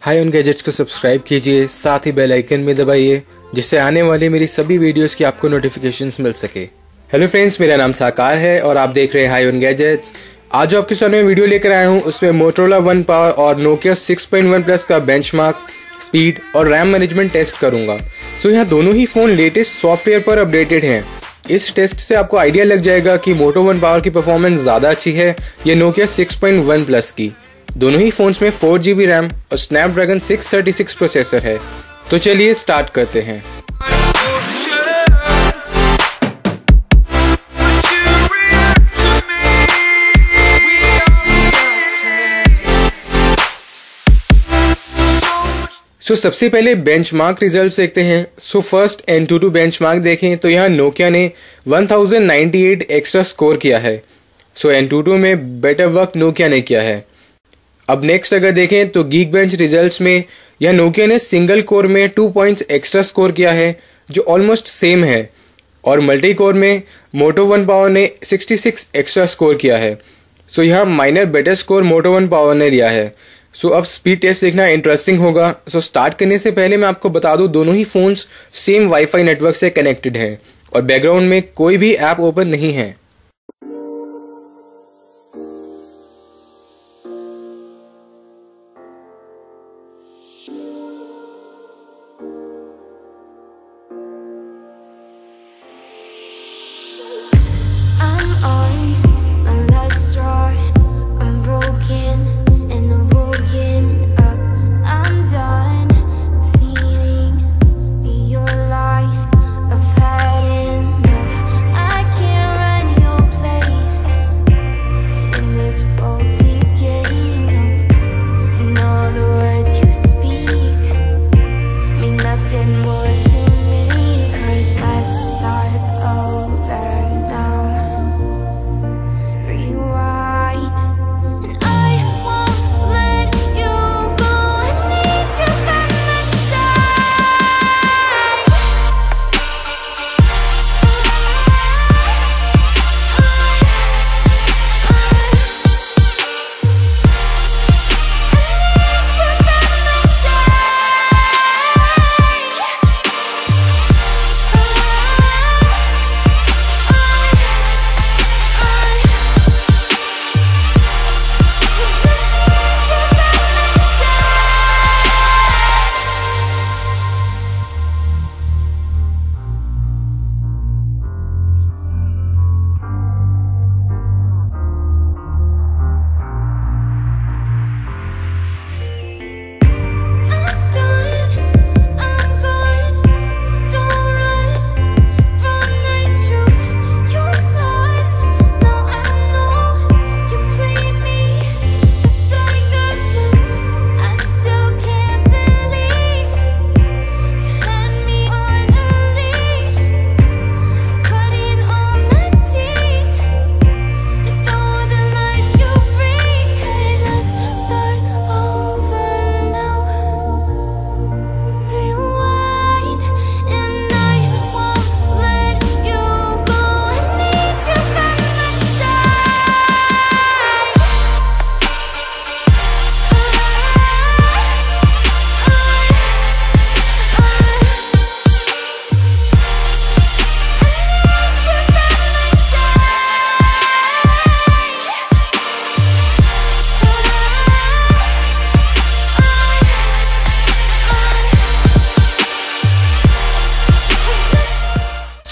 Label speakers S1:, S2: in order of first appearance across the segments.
S1: High on gadgets को subscribe कीजिए, साथ ही बेल आइकन में दबाइए जिससे आने वाली मेरी सभी वीडियोस की आपको नोटिफिकेशंस मिल सके। हेलो फ्रेंड्स, मेरा नाम साकार है और आप देख रहे हैं हाई ऑन गैजेट्स। आज जो आपके सामने वीडियो लेकर आया हूँ उसमें मोटोरोला वन पावर और नोकिया 6.1 प्लस का बेंचमार्क, स्पीड और रैम मैनेजमेंट टेस्ट करूंगा। सो यहाँ दोनों ही फ़ोन लेटेस्ट सॉफ्टवेयर पर अपडेटेड हैं। इस टेस्ट से आपको आइडिया लग जाएगा कि मोटो वन पावर की परफॉर्मेंस ज़्यादा अच्छी है या नोकिया 6.1 प्लस की। दोनों ही फ़ोन्स में 4GB रैम और स्नैपड्रैगन 636 प्रोसेसर है। तो चलिए स्टार्ट करते हैं। सबसे पहले बेंचमार्क रिजल्ट्स देखते हैं। फर्स्ट N22 बेंचमार्क देखें तो यहाँ नोकिया ने 1098 एक्स्ट्रा स्कोर किया है। N22 में बेटर वर्क नोकिया ने किया है। अब नेक्स्ट अगर देखें तो गीक बेंच रिजल्ट्स में यह नोकिया ने सिंगल कोर में 2 पॉइंट्स एक्स्ट्रा स्कोर किया है जो ऑलमोस्ट सेम है, और मल्टी कोर में मोटो वन पावर ने 66 एक्स्ट्रा स्कोर किया है। यहाँ माइनर बेटर स्कोर मोटो वन पावर ने लिया है। अब स्पीड टेस्ट देखना इंटरेस्टिंग होगा। स्टार्ट करने से पहले मैं आपको बता दूं दोनों ही फोन्स सेम वाईफाई नेटवर्क से कनेक्टेड हैं और बैकग्राउंड में कोई भी ऐप ओपन नहीं है।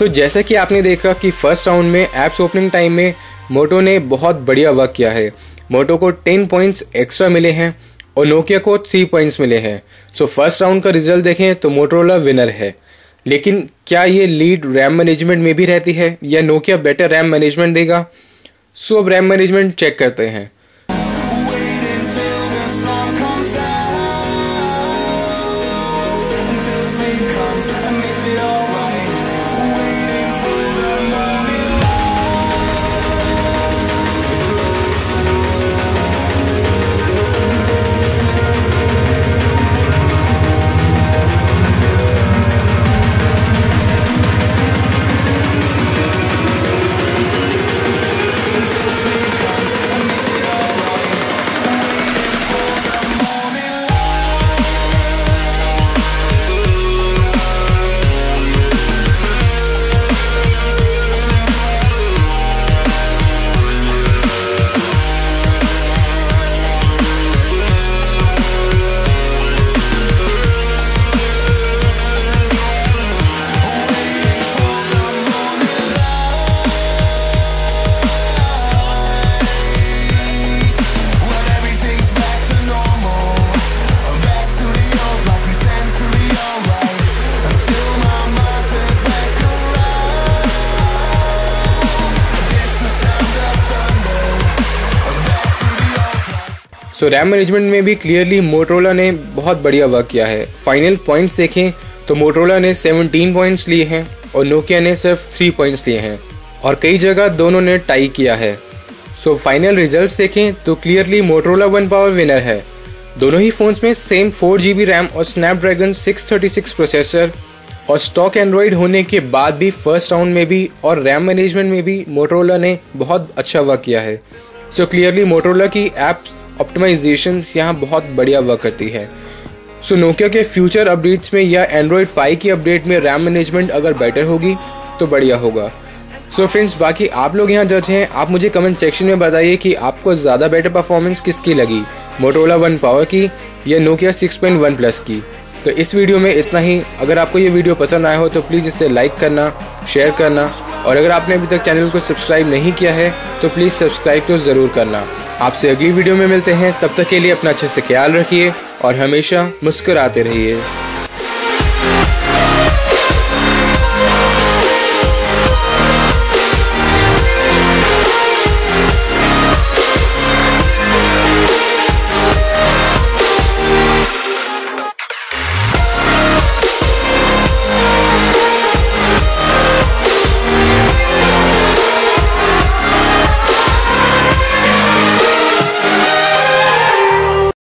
S1: जैसा कि आपने देखा कि फर्स्ट राउंड में एप्स ओपनिंग टाइम में मोटो ने बहुत बढ़िया वर्क किया है। मोटो को 10 पॉइंट्स एक्स्ट्रा मिले हैं और नोकिया को 3 पॉइंट्स मिले हैं। फर्स्ट राउंड का रिजल्ट देखें तो मोटोरोला विनर है। लेकिन क्या ये लीड रैम मैनेजमेंट में भी रहती है या नोकिया बेटर रैम मैनेजमेंट देगा? अब रैम मैनेजमेंट चेक करते हैं।
S2: miss it
S1: so RAM management में भी क्लियरली मोटोरोला ने बहुत बढ़िया वर्क किया है। फाइनल पॉइंट्स देखें तो मोटोरोला ने 17 पॉइंट्स लिए हैं और नोकिया ने सिर्फ 3 पॉइंट्स लिए हैं और कई जगह दोनों ने टाई किया है। सो फाइनल रिजल्ट्स देखें तो क्लियरली मोटोरोला 1 पावर विनर है। दोनों ही फ़ोन्स में सेम 4GB रैम और स्नैपड्रैगन 636 प्रोसेसर और स्टॉक एंड्रॉयड होने के बाद भी फर्स्ट राउंड में भी और रैम मैनेजमेंट में भी मोटोरोला ने बहुत अच्छा वर्क किया है। सो क्लियरली मोटोरोला की ऐप ऑप्टिमाइजेशन यहाँ बहुत बढ़िया वर्क करती है। सो नोकिया के फ्यूचर अपडेट्स में या एंड्रॉयड पाई की अपडेट में रैम मैनेजमेंट अगर बेटर होगी तो बढ़िया होगा। सो फ्रेंड्स, बाकी आप लोग यहाँ जज हैं, आप मुझे कमेंट सेक्शन में बताइए कि आपको ज़्यादा बेटर परफॉर्मेंस किसकी लगी, मोटोरोला 1 पावर की या नोकिया 6.1 प्लस की। तो इस वीडियो में इतना ही। अगर आपको ये वीडियो पसंद आया हो तो प्लीज़ इसे लाइक करना, शेयर करना और अगर आपने अभी तक चैनल को सब्सक्राइब नहीं किया है तो प्लीज़ सब्सक्राइब तो ज़रूर करना। आपसे अगली वीडियो में मिलते हैं, तब तक के लिए अपना अच्छे से ख्याल रखिए और हमेशा मुस्कुराते रहिए।